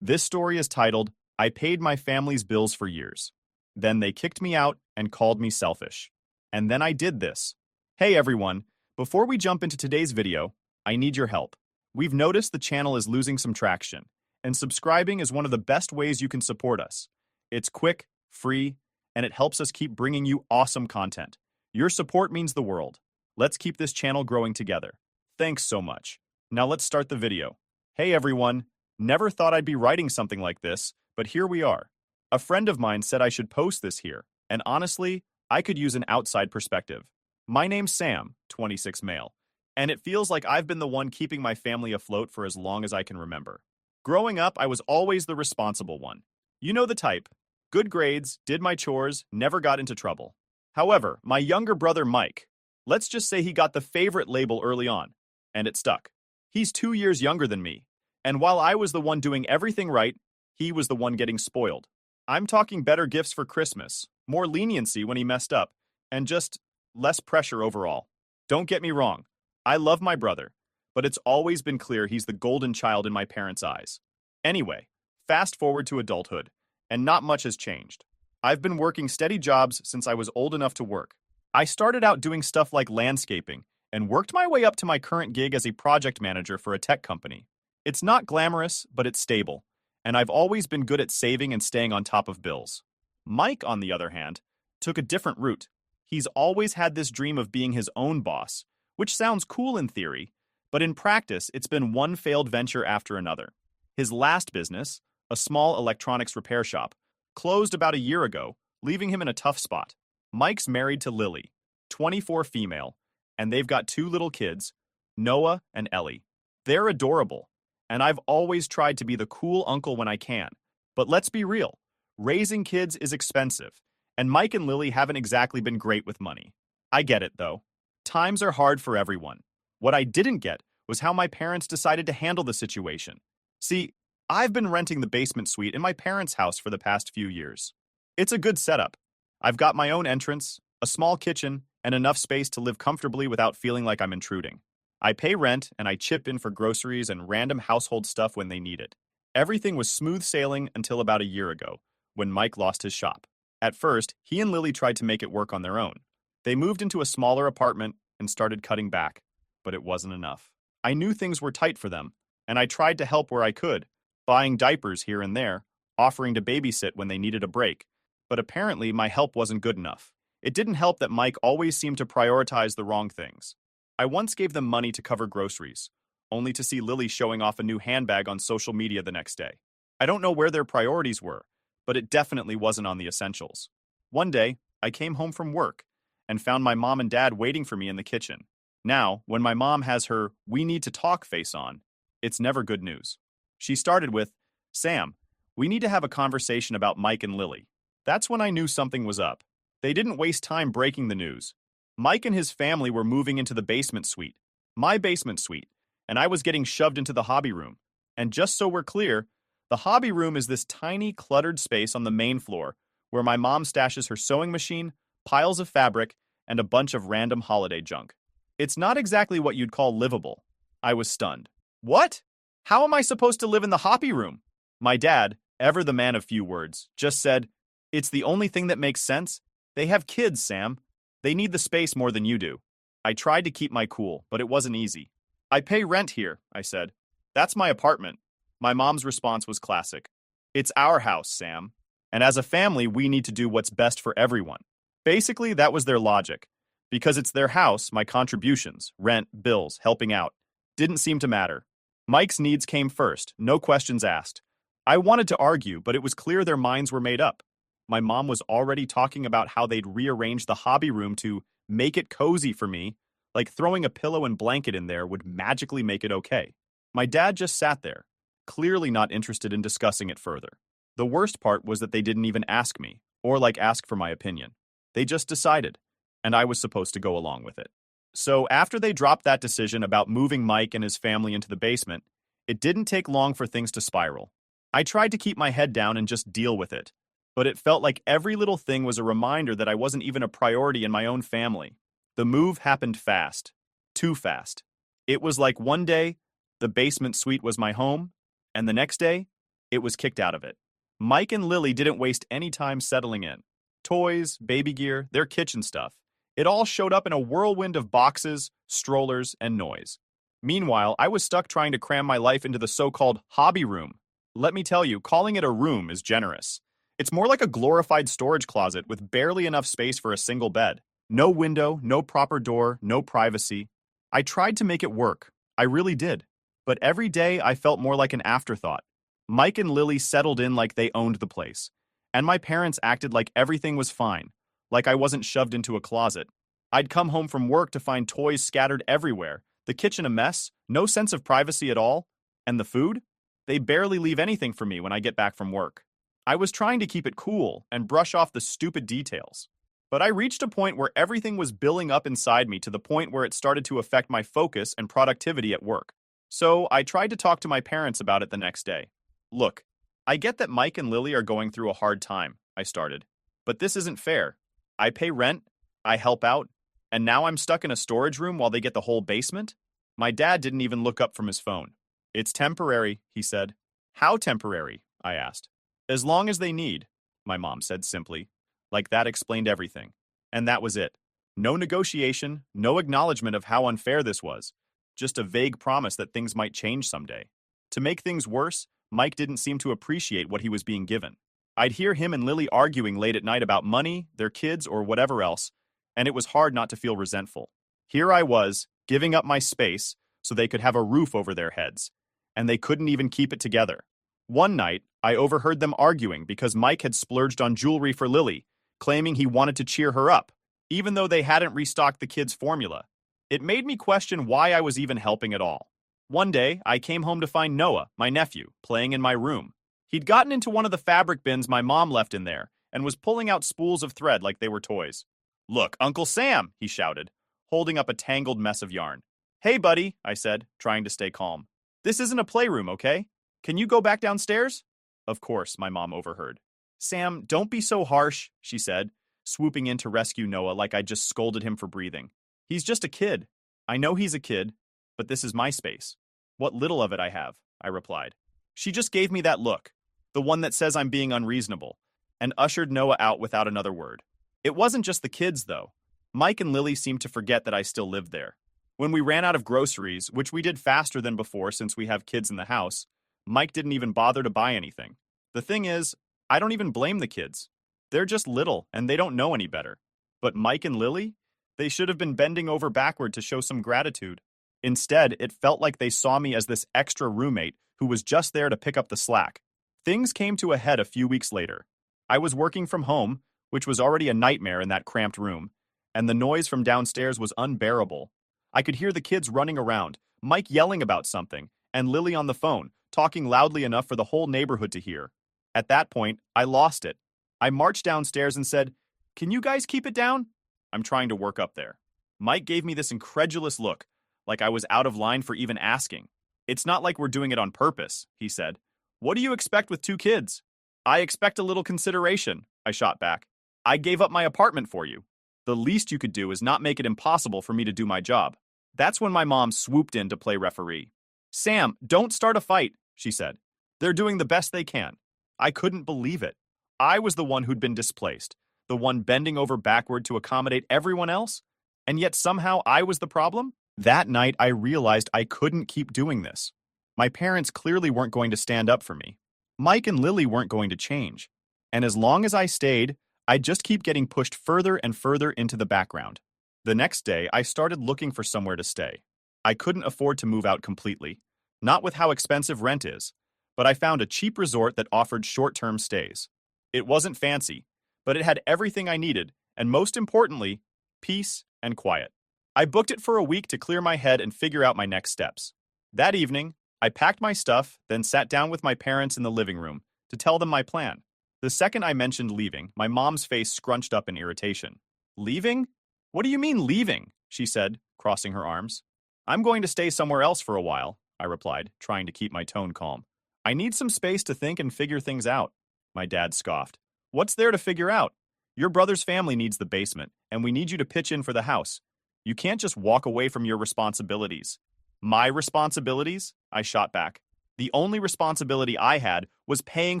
This story is titled, I Paid My Family's Bills for Years. Then they kicked me out and called me selfish. And then I did this. Hey everyone, before we jump into today's video, I need your help. We've noticed the channel is losing some traction, and subscribing is one of the best ways you can support us. It's quick, free, and it helps us keep bringing you awesome content. Your support means the world. Let's keep this channel growing together. Thanks so much. Now let's start the video. Hey everyone, never thought I'd be writing something like this, but here we are. A friend of mine said I should post this here, and honestly, I could use an outside perspective. My name's Sam, 26 male, and it feels like I've been the one keeping my family afloat for as long as I can remember. Growing up, I was always the responsible one. You know the type. Good grades, did my chores, never got into trouble. However, my younger brother Mike, let's just say he got the favorite label early on, and it stuck. He's 2 years younger than me, and while I was the one doing everything right, he was the one getting spoiled. I'm talking better gifts for Christmas, more leniency when he messed up, and just less pressure overall. Don't get me wrong, I love my brother, but it's always been clear he's the golden child in my parents' eyes. Anyway, fast forward to adulthood, and not much has changed. I've been working steady jobs since I was old enough to work. I started out doing stuff like landscaping, and worked my way up to my current gig as a project manager for a tech company. It's not glamorous, but it's stable, and I've always been good at saving and staying on top of bills. Mike, on the other hand, took a different route. He's always had this dream of being his own boss, which sounds cool in theory, but in practice, it's been one failed venture after another. His last business, a small electronics repair shop, closed about a year ago, leaving him in a tough spot. Mike's married to Lily, 24 female, and they've got 2 little kids, Noah and Ellie. They're adorable, and I've always tried to be the cool uncle when I can. But let's be real, raising kids is expensive, and Mike and Lily haven't exactly been great with money. I get it, though. Times are hard for everyone. What I didn't get was how my parents decided to handle the situation. See, I've been renting the basement suite in my parents' house for the past few years. It's a good setup. I've got my own entrance, a small kitchen, and enough space to live comfortably without feeling like I'm intruding. I pay rent and I chip in for groceries and random household stuff when they need it. Everything was smooth sailing until about a year ago, when Mike lost his shop. At first, he and Lily tried to make it work on their own. They moved into a smaller apartment and started cutting back, but it wasn't enough. I knew things were tight for them, and I tried to help where I could, buying diapers here and there, offering to babysit when they needed a break, but apparently my help wasn't good enough. It didn't help that Mike always seemed to prioritize the wrong things. I once gave them money to cover groceries, only to see Lily showing off a new handbag on social media the next day. I don't know where their priorities were, but it definitely wasn't on the essentials. One day, I came home from work and found my mom and dad waiting for me in the kitchen. Now, when my mom has her "we need to talk" face on, it's never good news. She started with, "Sam, we need to have a conversation about Mike and Lily." That's when I knew something was up. They didn't waste time breaking the news. Mike and his family were moving into the basement suite, my basement suite, and I was getting shoved into the hobby room. And just so we're clear, the hobby room is this tiny, cluttered space on the main floor where my mom stashes her sewing machine, piles of fabric, and a bunch of random holiday junk. It's not exactly what you'd call livable. I was stunned. What? How am I supposed to live in the hobby room? My dad, ever the man of few words, just said, "It's the only thing that makes sense. They have kids, Sam. They need the space more than you do." I tried to keep my cool, but it wasn't easy. "I pay rent here," I said. "That's my apartment." My mom's response was classic. "It's our house, Sam. And as a family, we need to do what's best for everyone." Basically, that was their logic. Because it's their house, my contributions, rent, bills, helping out, didn't seem to matter. Mike's needs came first, no questions asked. I wanted to argue, but it was clear their minds were made up. My mom was already talking about how they'd rearrange the hobby room to make it cozy for me, like throwing a pillow and blanket in there would magically make it okay. My dad just sat there, clearly not interested in discussing it further. The worst part was that they didn't even ask me, or ask for my opinion. They just decided, and I was supposed to go along with it. So after they dropped that decision about moving Mike and his family into the basement, it didn't take long for things to spiral. I tried to keep my head down and just deal with it, but it felt like every little thing was a reminder that I wasn't even a priority in my own family. The move happened fast. Too fast. It was like one day, the basement suite was my home, and the next day, it was kicked out of it. Mike and Lily didn't waste any time settling in. Toys, baby gear, their kitchen stuff. It all showed up in a whirlwind of boxes, strollers, and noise. Meanwhile, I was stuck trying to cram my life into the so-called hobby room. Let me tell you, calling it a room is generous. It's more like a glorified storage closet with barely enough space for a single bed. No window, no proper door, no privacy. I tried to make it work. I really did. But every day I felt more like an afterthought. Mike and Lily settled in like they owned the place. And my parents acted like everything was fine, like I wasn't shoved into a closet. I'd come home from work to find toys scattered everywhere, the kitchen a mess, no sense of privacy at all. And the food? They barely leave anything for me when I get back from work. I was trying to keep it cool and brush off the stupid details. But I reached a point where everything was building up inside me to the point where it started to affect my focus and productivity at work. So I tried to talk to my parents about it the next day. Look, I get that Mike and Lily are going through a hard time, I started. But this isn't fair. I pay rent, I help out, and now I'm stuck in a storage room while they get the whole basement? My dad didn't even look up from his phone. It's temporary, he said. How temporary? I asked. As long as they need, my mom said simply. Like that explained everything. And that was it. No negotiation, no acknowledgement of how unfair this was. Just a vague promise that things might change someday. To make things worse, Mike didn't seem to appreciate what he was being given. I'd hear him and Lily arguing late at night about money, their kids, or whatever else, and it was hard not to feel resentful. Here I was, giving up my space so they could have a roof over their heads, and they couldn't even keep it together. One night, I overheard them arguing because Mike had splurged on jewelry for Lily, claiming he wanted to cheer her up, even though they hadn't restocked the kids' formula. It made me question why I was even helping at all. One day, I came home to find Noah, my nephew, playing in my room. He'd gotten into one of the fabric bins my mom left in there and was pulling out spools of thread like they were toys. "Look, Uncle Sam," he shouted, holding up a tangled mess of yarn. "Hey, buddy," I said, trying to stay calm. "This isn't a playroom, okay? Can you go back downstairs?" Of course, my mom overheard. "Sam, don't be so harsh," she said, swooping in to rescue Noah like I'd just scolded him for breathing. "He's just a kid. I know he's a kid, but this is my space. What little of it I have," I replied. She just gave me that look, the one that says I'm being unreasonable, and ushered Noah out without another word. It wasn't just the kids, though. Mike and Lily seemed to forget that I still lived there. When we ran out of groceries, which we did faster than before since we have kids in the house, Mike didn't even bother to buy anything. The thing is, I don't even blame the kids. They're just little, and they don't know any better. But Mike and Lily? They should have been bending over backward to show some gratitude. Instead, it felt like they saw me as this extra roommate who was just there to pick up the slack. Things came to a head a few weeks later. I was working from home, which was already a nightmare in that cramped room, and the noise from downstairs was unbearable. I could hear the kids running around, Mike yelling about something, and Lily on the phone, talking loudly enough for the whole neighborhood to hear. At that point, I lost it. I marched downstairs and said, "Can you guys keep it down? I'm trying to work up there." Mike gave me this incredulous look, like I was out of line for even asking. "It's not like we're doing it on purpose," he said. "What do you expect with 2 kids?" "I expect a little consideration," I shot back. "I gave up my apartment for you. The least you could do is not make it impossible for me to do my job." That's when my mom swooped in to play referee. "Sam, don't start a fight," she said. "They're doing the best they can." I couldn't believe it. I was the one who'd been displaced, the one bending over backward to accommodate everyone else, and yet somehow I was the problem? That night, I realized I couldn't keep doing this. My parents clearly weren't going to stand up for me. Mike and Lily weren't going to change. And as long as I stayed, I'd just keep getting pushed further and further into the background. The next day, I started looking for somewhere to stay. I couldn't afford to move out completely, not with how expensive rent is, but I found a cheap resort that offered short-term stays. It wasn't fancy, but it had everything I needed, and most importantly, peace and quiet. I booked it for a week to clear my head and figure out my next steps. That evening, I packed my stuff, then sat down with my parents in the living room to tell them my plan. The second I mentioned leaving, my mom's face scrunched up in irritation. "Leaving? What do you mean leaving?" she said, crossing her arms. "I'm going to stay somewhere else for a while," I replied, trying to keep my tone calm. "I need some space to think and figure things out." My dad scoffed. "What's there to figure out? Your brother's family needs the basement, and we need you to pitch in for the house. You can't just walk away from your responsibilities." "My responsibilities?" I shot back. The only responsibility I had was paying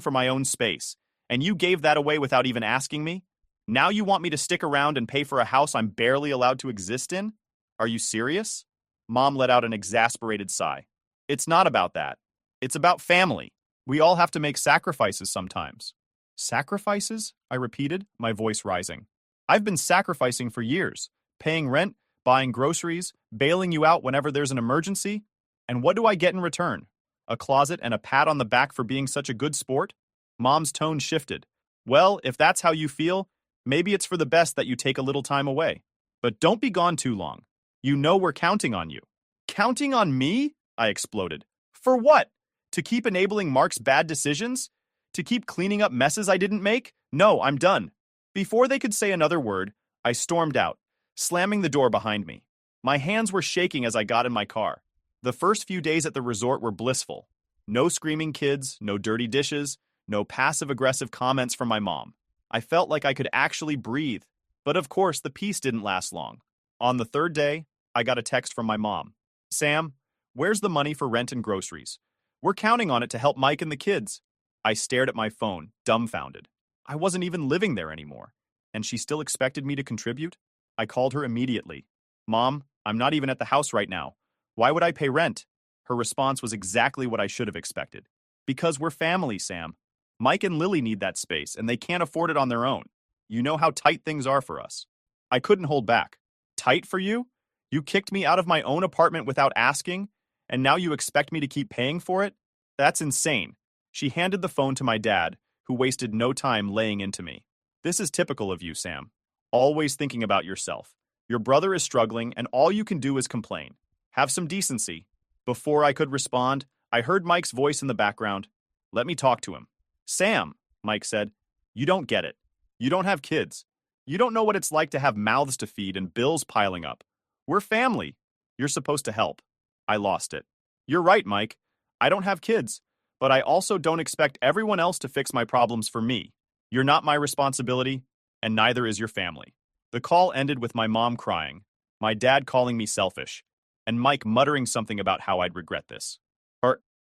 for my own space, and you gave that away without even asking me? Now you want me to stick around and pay for a house I'm barely allowed to exist in? Are you serious? Mom let out an exasperated sigh. It's not about that. It's about family. We all have to make sacrifices sometimes. Sacrifices? I repeated, my voice rising. I've been sacrificing for years, paying rent, buying groceries, bailing you out whenever there's an emergency. And what do I get in return? A closet and a pat on the back for being such a good sport? Mom's tone shifted. Well, if that's how you feel, maybe it's for the best that you take a little time away. But don't be gone too long. You know we're counting on you. Counting on me? I exploded. For what? To keep enabling Mark's bad decisions? To keep cleaning up messes I didn't make? No, I'm done. Before they could say another word, I stormed out, slamming the door behind me. My hands were shaking as I got in my car. The first few days at the resort were blissful. No screaming kids, no dirty dishes, no passive-aggressive comments from my mom. I felt like I could actually breathe. But of course, the peace didn't last long. On the third day, I got a text from my mom. Sam, where's the money for rent and groceries? We're counting on it to help Mike and the kids. I stared at my phone, dumbfounded. I wasn't even living there anymore. And she still expected me to contribute? I called her immediately. Mom, I'm not even at the house right now. Why would I pay rent? Her response was exactly what I should have expected. Because we're family, Sam. Mike and Lily need that space, and they can't afford it on their own. You know how tight things are for us. I couldn't hold back. Tight for you? You kicked me out of my own apartment without asking, and now you expect me to keep paying for it? That's insane. She handed the phone to my dad, who wasted no time laying into me. This is typical of you, Sam. Always thinking about yourself. Your brother is struggling, and all you can do is complain. Have some decency. Before I could respond, I heard Mike's voice in the background. Let me talk to him. Sam, Mike said, you don't get it. You don't have kids. You don't know what it's like to have mouths to feed and bills piling up. We're family. You're supposed to help. I lost it. You're right, Mike. I don't have kids, but I also don't expect everyone else to fix my problems for me. You're not my responsibility, and neither is your family. The call ended with my mom crying, my dad calling me selfish, and Mike muttering something about how I'd regret this.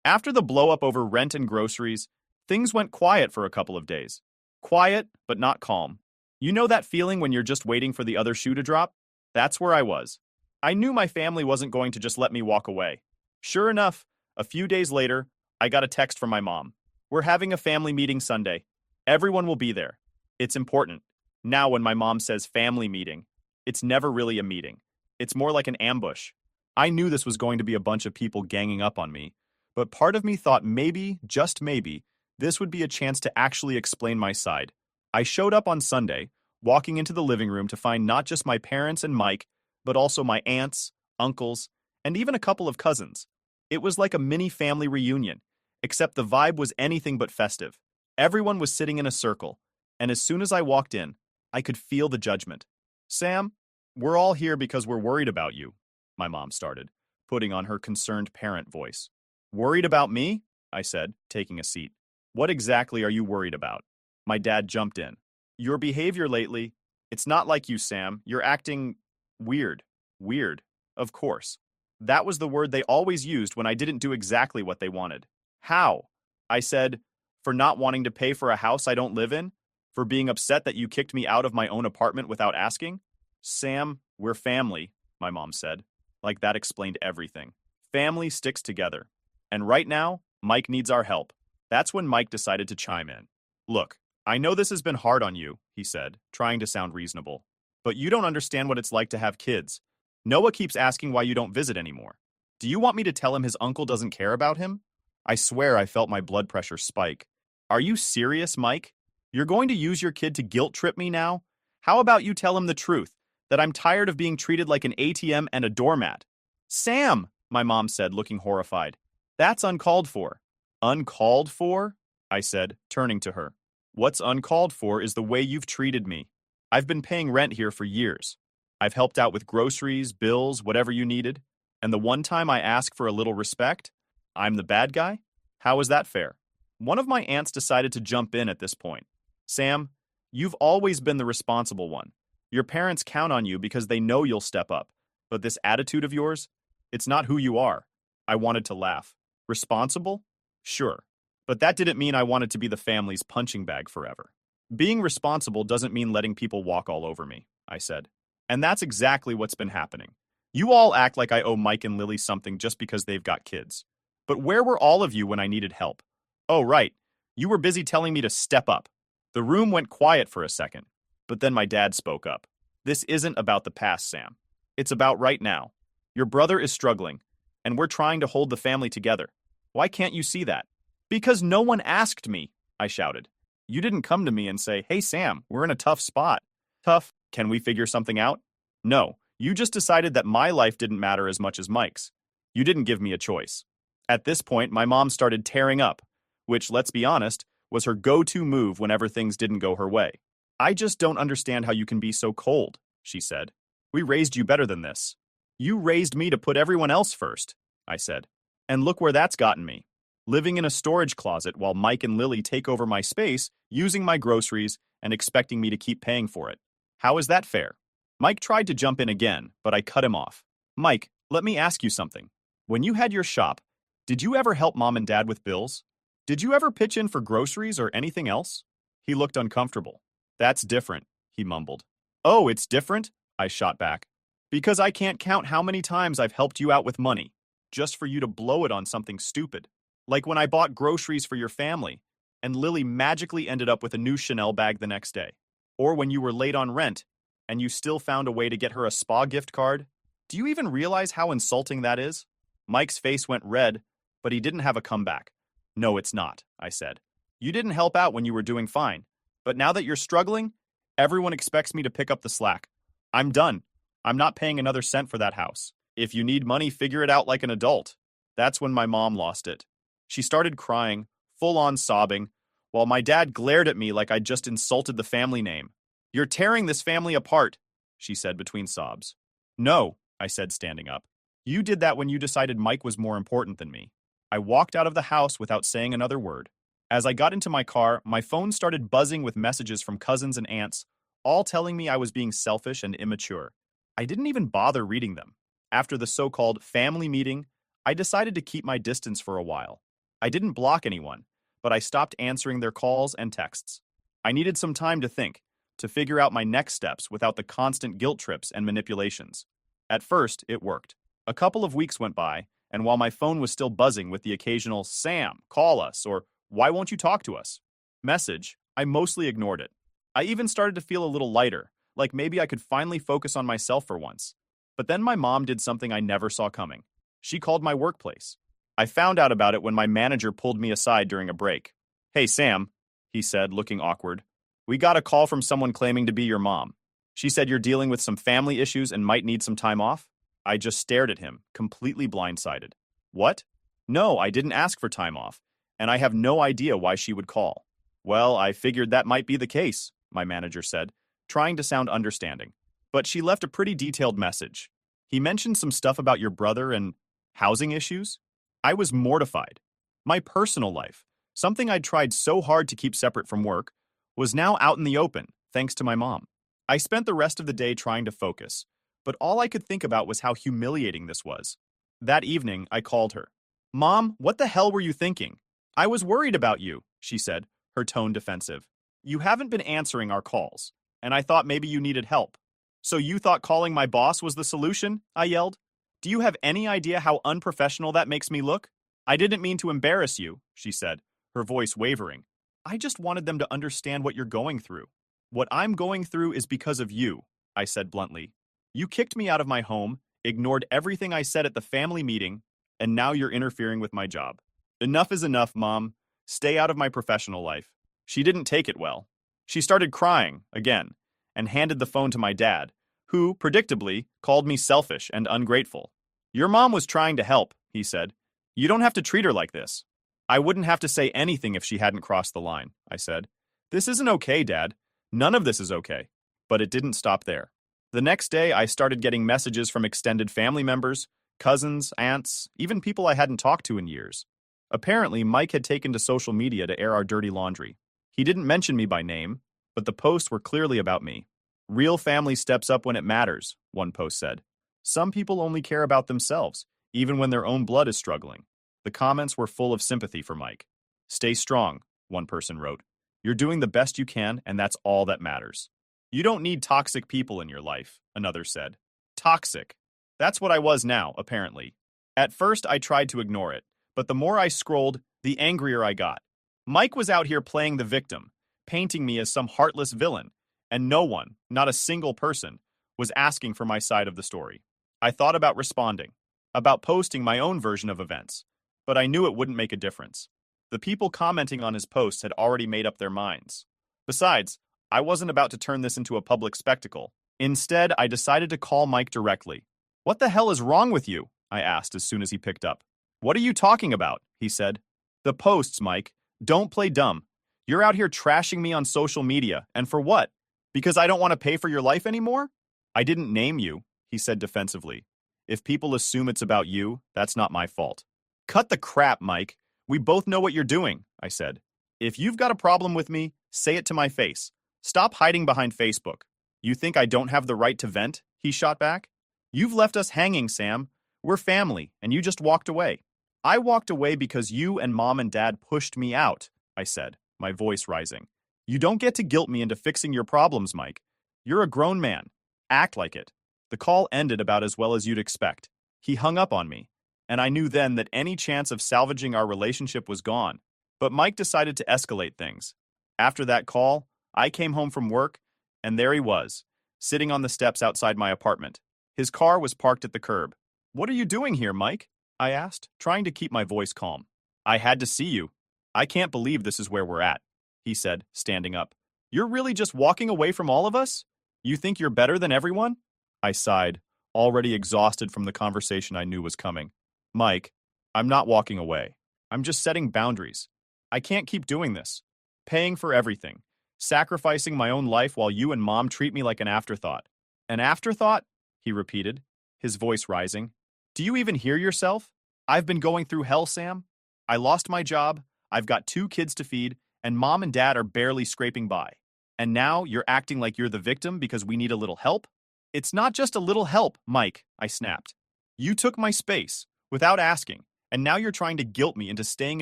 After the blow-up over rent and groceries, things went quiet for a couple of days. Quiet, but not calm. You know that feeling when you're just waiting for the other shoe to drop? That's where I was. I knew my family wasn't going to just let me walk away. Sure enough, a few days later, I got a text from my mom. We're having a family meeting Sunday. Everyone will be there. It's important. Now when my mom says family meeting, it's never really a meeting. It's more like an ambush. I knew this was going to be a bunch of people ganging up on me, but part of me thought maybe, just maybe, this would be a chance to actually explain my side. I showed up on Sunday, walking into the living room to find not just my parents and Mike, but also my aunts, uncles, and even a couple of cousins. It was like a mini family reunion, except the vibe was anything but festive. Everyone was sitting in a circle, and as soon as I walked in, I could feel the judgment. Sam, we're all here because we're worried about you, my mom started, putting on her concerned parent voice. Worried about me? I said, taking a seat. What exactly are you worried about? My dad jumped in. Your behavior lately, it's not like you, Sam. You're acting weird. Weird, of course. That was the word they always used when I didn't do exactly what they wanted. How? I said, for not wanting to pay for a house I don't live in? For being upset that you kicked me out of my own apartment without asking? Sam, we're family, my mom said. Like that explained everything. Family sticks together. And right now, Mike needs our help. That's when Mike decided to chime in. Look, I know this has been hard on you, he said, trying to sound reasonable. But you don't understand what it's like to have kids. Noah keeps asking why you don't visit anymore. Do you want me to tell him his uncle doesn't care about him? I swear I felt my blood pressure spike. Are you serious, Mike? You're going to use your kid to guilt trip me now? How about you tell him the truth, that I'm tired of being treated like an ATM and a doormat? Sam, my mom said, looking horrified. That's uncalled for. Uncalled for? I said, turning to her. What's uncalled for is the way you've treated me. I've been paying rent here for years. I've helped out with groceries, bills, whatever you needed. And the one time I ask for a little respect, I'm the bad guy? How is that fair? One of my aunts decided to jump in at this point. Sam, you've always been the responsible one. Your parents count on you because they know you'll step up. But this attitude of yours, it's not who you are. I wanted to laugh. Responsible? Sure, but that didn't mean I wanted to be the family's punching bag forever. Being responsible doesn't mean letting people walk all over me, I said. And that's exactly what's been happening. You all act like I owe Mike and Lily something just because they've got kids. But where were all of you when I needed help? Oh, right. You were busy telling me to step up. The room went quiet for a second, but then my dad spoke up. This isn't about the past, Sam. It's about right now. Your brother is struggling, and we're trying to hold the family together. Why can't you see that? Because no one asked me, I shouted. You didn't come to me and say, hey, Sam, we're in a tough spot. Tough? Can we figure something out? No, you just decided that my life didn't matter as much as Mike's. You didn't give me a choice. At this point, my mom started tearing up, which, let's be honest, was her go-to move whenever things didn't go her way. I just don't understand how you can be so cold, she said. We raised you better than this. You raised me to put everyone else first, I said. And look where that's gotten me. Living in a storage closet while Mike and Lily take over my space, using my groceries, and expecting me to keep paying for it. How is that fair? Mike tried to jump in again, but I cut him off. Mike, let me ask you something. When you had your shop, did you ever help Mom and Dad with bills? Did you ever pitch in for groceries or anything else? He looked uncomfortable. That's different, he mumbled. Oh, it's different? I shot back. Because I can't count how many times I've helped you out with money, just for you to blow it on something stupid. Like when I bought groceries for your family, and Lily magically ended up with a new Chanel bag the next day. Or when you were late on rent, and you still found a way to get her a spa gift card. Do you even realize how insulting that is? Mike's face went red, but he didn't have a comeback. No, it's not, I said. You didn't help out when you were doing fine, but now that you're struggling, everyone expects me to pick up the slack. I'm done. I'm not paying another cent for that house. If you need money, figure it out like an adult. That's when my mom lost it. She started crying, full-on sobbing, while my dad glared at me like I'd just insulted the family name. You're tearing this family apart, she said between sobs. No, I said, standing up. You did that when you decided Mike was more important than me. I walked out of the house without saying another word. As I got into my car, my phone started buzzing with messages from cousins and aunts, all telling me I was being selfish and immature. I didn't even bother reading them. After the so-called family meeting, I decided to keep my distance for a while. I didn't block anyone, but I stopped answering their calls and texts. I needed some time to think, to figure out my next steps without the constant guilt trips and manipulations. At first, it worked. A couple of weeks went by, and while my phone was still buzzing with the occasional, Sam, call us, or why won't you talk to us message, I mostly ignored it. I even started to feel a little lighter, like maybe I could finally focus on myself for once. But then my mom did something I never saw coming. She called my workplace. I found out about it when my manager pulled me aside during a break. Hey, Sam, he said, looking awkward. We got a call from someone claiming to be your mom. She said you're dealing with some family issues and might need some time off. I just stared at him, completely blindsided. What? No, I didn't ask for time off, and I have no idea why she would call. Well, I figured that might be the case, my manager said, trying to sound understanding. But she left a pretty detailed message. He mentioned some stuff about your brother and housing issues. I was mortified. My personal life, something I'd tried so hard to keep separate from work, was now out in the open, thanks to my mom. I spent the rest of the day trying to focus, but all I could think about was how humiliating this was. That evening, I called her. Mom, what the hell were you thinking? I was worried about you, she said, her tone defensive. You haven't been answering our calls, and I thought maybe you needed help. So you thought calling my boss was the solution? I yelled. Do you have any idea how unprofessional that makes me look? I didn't mean to embarrass you, she said, her voice wavering. I just wanted them to understand what you're going through. What I'm going through is because of you, I said bluntly. You kicked me out of my home, ignored everything I said at the family meeting, and now you're interfering with my job. Enough is enough, Mom. Stay out of my professional life. She didn't take it well. She started crying, again, and handed the phone to my dad, who, predictably, called me selfish and ungrateful. Your mom was trying to help, he said. You don't have to treat her like this. I wouldn't have to say anything if she hadn't crossed the line, I said. This isn't okay, Dad. None of this is okay. But it didn't stop there. The next day, I started getting messages from extended family members, cousins, aunts, even people I hadn't talked to in years. Apparently, Mike had taken to social media to air our dirty laundry. He didn't mention me by name, but the posts were clearly about me. Real family steps up when it matters, one post said. Some people only care about themselves, even when their own blood is struggling. The comments were full of sympathy for Mike. "Stay strong," one person wrote. "You're doing the best you can, and that's all that matters." "You don't need toxic people in your life," another said. Toxic. That's what I was now, apparently. At first, I tried to ignore it, but the more I scrolled, the angrier I got. Mike was out here playing the victim, painting me as some heartless villain, and no one, not a single person, was asking for my side of the story. I thought about responding, about posting my own version of events, but I knew it wouldn't make a difference. The people commenting on his posts had already made up their minds. Besides, I wasn't about to turn this into a public spectacle. Instead, I decided to call Mike directly. "What the hell is wrong with you?" I asked as soon as he picked up. "What are you talking about?" he said. "The posts, Mike. Don't play dumb. You're out here trashing me on social media, and for what? Because I don't want to pay for your life anymore?" "I didn't name you," he said defensively. "If people assume it's about you, that's not my fault." "Cut the crap, Mike. We both know what you're doing," I said. "If you've got a problem with me, say it to my face. Stop hiding behind Facebook." "You think I don't have the right to vent?" he shot back. "You've left us hanging, Sam. We're family, and you just walked away." "I walked away because you and Mom and Dad pushed me out," I said, my voice rising. "You don't get to guilt me into fixing your problems, Mike. You're a grown man. Act like it." The call ended about as well as you'd expect. He hung up on me, and I knew then that any chance of salvaging our relationship was gone. But Mike decided to escalate things. After that call, I came home from work, and there he was, sitting on the steps outside my apartment. His car was parked at the curb. "What are you doing here, Mike?" I asked, trying to keep my voice calm. "I had to see you. I can't believe this is where we're at," he said, standing up. "You're really just walking away from all of us? You think you're better than everyone?" I sighed, already exhausted from the conversation I knew was coming. "Mike, I'm not walking away. I'm just setting boundaries. I can't keep doing this. Paying for everything. Sacrificing my own life while you and Mom treat me like an afterthought." "An afterthought?" he repeated, his voice rising. "Do you even hear yourself? I've been going through hell, Sam. I lost my job, I've got 2 kids to feed, and Mom and Dad are barely scraping by. And now you're acting like you're the victim because we need a little help?" "It's not just a little help, Mike," I snapped. "You took my space, without asking, and now you're trying to guilt me into staying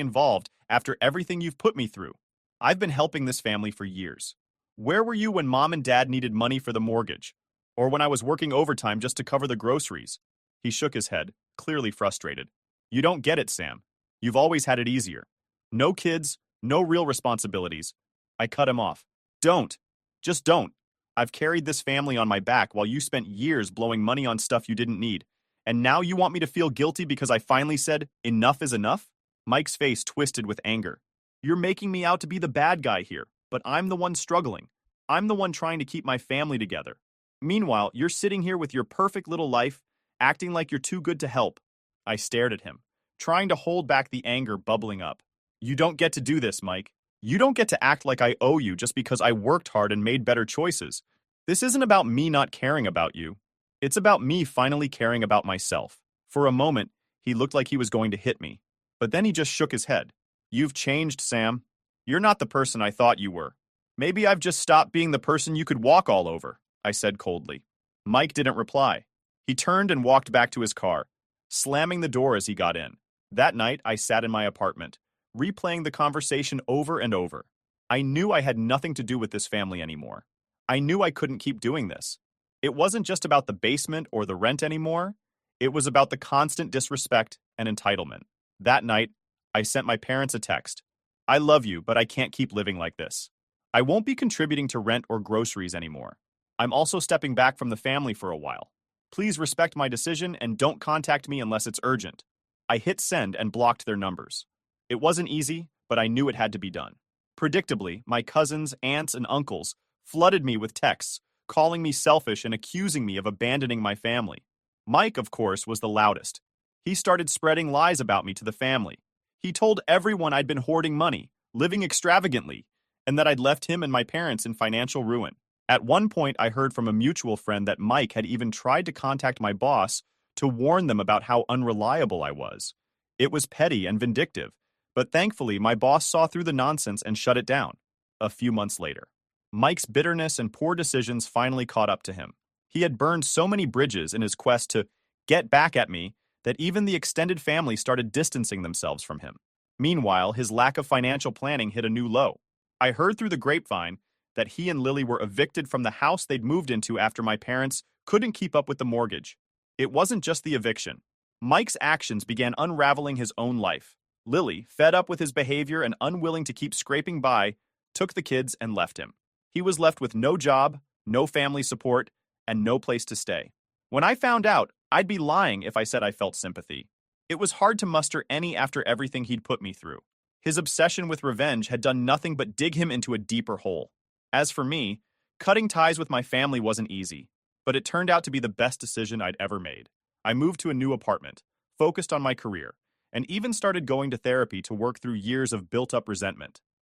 involved after everything you've put me through. I've been helping this family for years. Where were you when Mom and Dad needed money for the mortgage? Or when I was working overtime just to cover the groceries?" He shook his head, clearly frustrated. "You don't get it, Sam. You've always had it easier. No kids, no real responsibilities." I cut him off. "Don't. Just don't. I've carried this family on my back while you spent years blowing money on stuff you didn't need. And now you want me to feel guilty because I finally said, enough is enough?" Mike's face twisted with anger. "You're making me out to be the bad guy here, but I'm the one struggling. I'm the one trying to keep my family together. Meanwhile, you're sitting here with your perfect little life, acting like you're too good to help." I stared at him, trying to hold back the anger bubbling up. "You don't get to do this, Mike. You don't get to act like I owe you just because I worked hard and made better choices. This isn't about me not caring about you. It's about me finally caring about myself." For a moment, he looked like he was going to hit me, but then he just shook his head. "You've changed, Sam. You're not the person I thought you were. Maybe I've just stopped being the person you could walk all over," I said coldly. Mike didn't reply. He turned and walked back to his car, slamming the door as he got in. That night, I sat in my apartment, replaying the conversation over and over. I knew I had nothing to do with this family anymore. I knew I couldn't keep doing this. It wasn't just about the basement or the rent anymore. It was about the constant disrespect and entitlement. That night, I sent my parents a text. "I love you, but I can't keep living like this. I won't be contributing to rent or groceries anymore. I'm also stepping back from the family for a while. Please respect my decision and don't contact me unless it's urgent." I hit send and blocked their numbers. It wasn't easy, but I knew it had to be done. Predictably, my cousins, aunts, and uncles flooded me with texts, calling me selfish and accusing me of abandoning my family. Mike, of course, was the loudest. He started spreading lies about me to the family. He told everyone I'd been hoarding money, living extravagantly, and that I'd left him and my parents in financial ruin. At one point, I heard from a mutual friend that Mike had even tried to contact my boss to warn them about how unreliable I was. It was petty and vindictive, but thankfully my boss saw through the nonsense and shut it down. A few months later, Mike's bitterness and poor decisions finally caught up to him. He had burned so many bridges in his quest to get back at me that even the extended family started distancing themselves from him. Meanwhile, his lack of financial planning hit a new low. I heard through the grapevine that he and Lily were evicted from the house they'd moved into after my parents couldn't keep up with the mortgage. It wasn't just the eviction. Mike's actions began unraveling his own life. Lily, fed up with his behavior and unwilling to keep scraping by, took the kids and left him. He was left with no job, no family support, and no place to stay. When I found out, I'd be lying if I said I felt sympathy. It was hard to muster any after everything he'd put me through. His obsession with revenge had done nothing but dig him into a deeper hole. As for me, cutting ties with my family wasn't easy, but it turned out to be the best decision I'd ever made. I moved to a new apartment, focused on my career, and even started going to therapy to work through years of built-up resentment.